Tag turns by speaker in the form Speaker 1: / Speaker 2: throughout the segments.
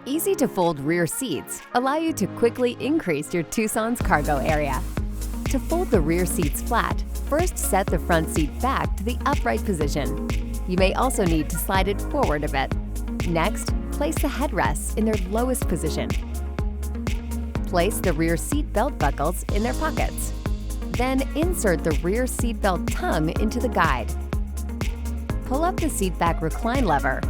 Speaker 1: Easy-to-fold rear seats allow you to quickly increase your Tucson's cargo area. To fold the rear seats flat, first set the front seat back to the upright position. You may also need to slide it forward a bit. Next, place the headrests in their lowest position. Place the rear seat belt buckles in their pockets. Then insert the rear seat belt tongue into the guide. Pull up the seat back recline lever,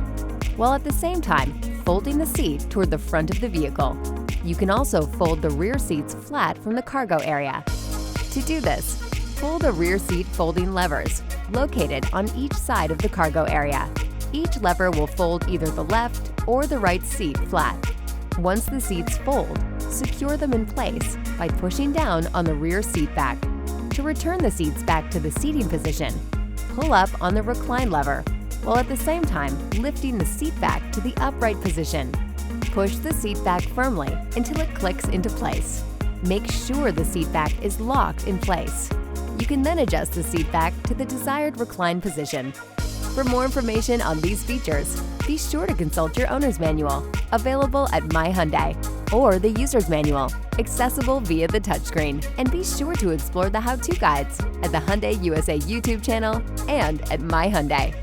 Speaker 1: while at the same time folding the seat toward the front of the vehicle. You can also fold the rear seats flat from the cargo area. To do this, pull the rear seat folding levers located on each side of the cargo area. Each lever will fold either the left or the right seat flat. Once the seats fold, secure them in place by pushing down on the rear seat back. To return the seats back to the seating position, pull up on the recline lever, while at the same time lifting the seat back to the upright position. Push the seat back firmly until it clicks into place. Make sure the seat back is locked in place. You can then adjust the seat back to the desired recline position. For more information on these features, be sure to consult your owner's manual, available at My Hyundai, or the user's manual, accessible via the touchscreen. And be sure to explore the how-to guides at the Hyundai USA YouTube channel and at My Hyundai.